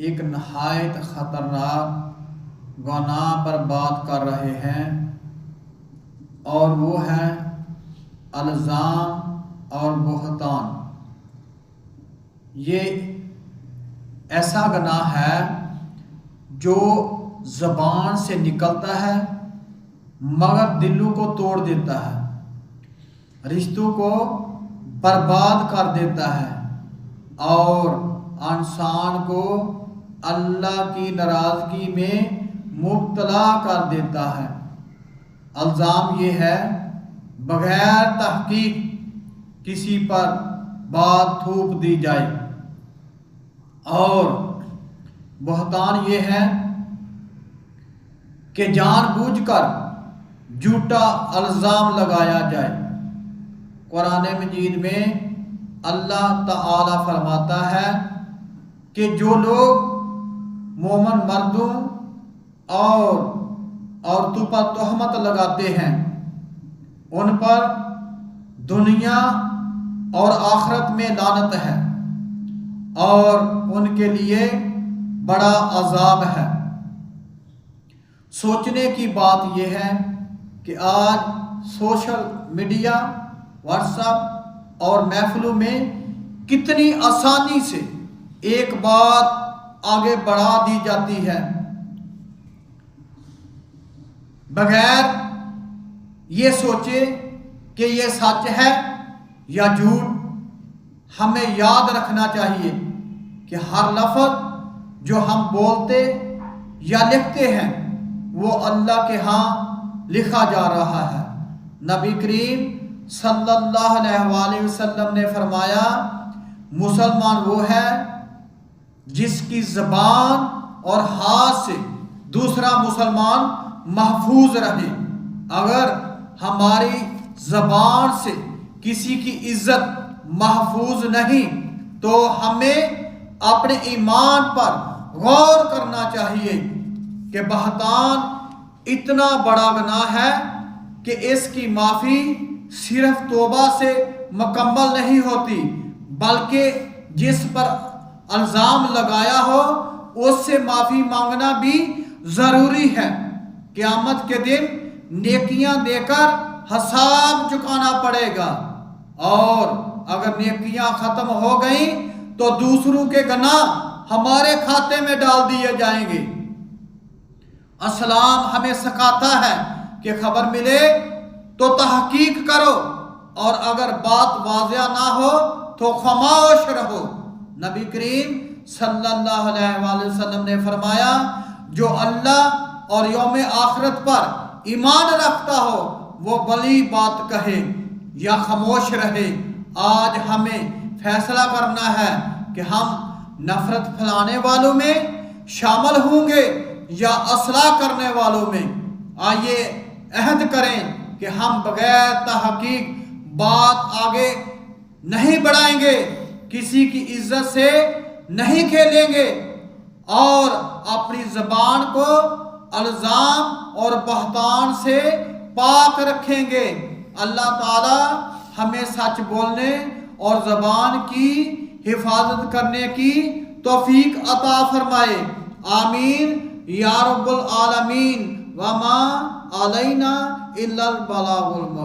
ایک نہایت خطرناک گناہ پر بات کر رہے ہیں، اور وہ ہے الزام اور بہتان۔ یہ ایسا گناہ ہے جو زبان سے نکلتا ہے مگر دلوں کو توڑ دیتا ہے، رشتوں کو برباد کر دیتا ہے اور انسان کو اللہ کی ناراضگی میں مبتلا کر دیتا ہے۔ الزام یہ ہے بغیر تحقیق کسی پر بات تھوپ دی جائے، اور بہتان یہ ہے کہ جان بوجھ کر جھوٹا الزام لگایا جائے۔ قرآن مجید میں اللہ تعالی فرماتا ہے کہ جو لوگ مومن مردوں اور عورتوں پر تہمت لگاتے ہیں ان پر دنیا اور آخرت میں لعنت ہے اور ان کے لیے بڑا عذاب ہے۔ سوچنے کی بات یہ ہے کہ آج سوشل میڈیا، واٹس ایپ اور محفلوں میں کتنی آسانی سے ایک بات آگے بڑھا دی جاتی ہے بغیر یہ سوچے کہ یہ سچ ہے یا جھوٹ۔ ہمیں یاد رکھنا چاہیے کہ ہر لفظ جو ہم بولتے یا لکھتے ہیں وہ اللہ کے ہاں لکھا جا رہا ہے۔ نبی کریم صلی اللہ علیہ وآلہ وسلم نے فرمایا، مسلمان وہ ہے جس کی زبان اور ہاتھ سے دوسرا مسلمان محفوظ رہے۔ اگر ہماری زبان سے کسی کی عزت محفوظ نہیں تو ہمیں اپنے ایمان پر غور کرنا چاہیے کہ بہتان اتنا بڑا گناہ ہے کہ اس کی معافی صرف توبہ سے مکمل نہیں ہوتی، بلکہ جس پر الزام لگایا ہو اس سے معافی مانگنا بھی ضروری ہے۔ قیامت کے دن نیکیاں دے کر حساب چکانا پڑے گا، اور اگر نیکیاں ختم ہو گئیں تو دوسروں کے گناہ ہمارے کھاتے میں ڈال دیے جائیں گے۔ اسلام ہمیں سکھاتا ہے کہ خبر ملے تو تحقیق کرو، اور اگر بات واضح نہ ہو تو خاموش رہو۔ نبی کریم صلی اللہ علیہ وآلہ وسلم نے فرمایا، جو اللہ اور یوم آخرت پر ایمان رکھتا ہو وہ بھلی بات کہے یا خاموش رہے۔ آج ہمیں فیصلہ کرنا ہے کہ ہم نفرت پھیلانے والوں میں شامل ہوں گے یا اصلاح کرنے والوں میں۔ آئیے عہد کریں کہ ہم بغیر تحقیق بات آگے نہیں بڑھائیں گے، کسی کی عزت سے نہیں کھیلیں گے، اور اپنی زبان کو الزام اور بہتان سے پاک رکھیں گے۔ اللہ تعالی ہمیں سچ بولنے اور زبان کی حفاظت کرنے کی توفیق عطا فرمائے۔ آمین یا رب العالمین۔ وما علینا الا البلاغ المبین۔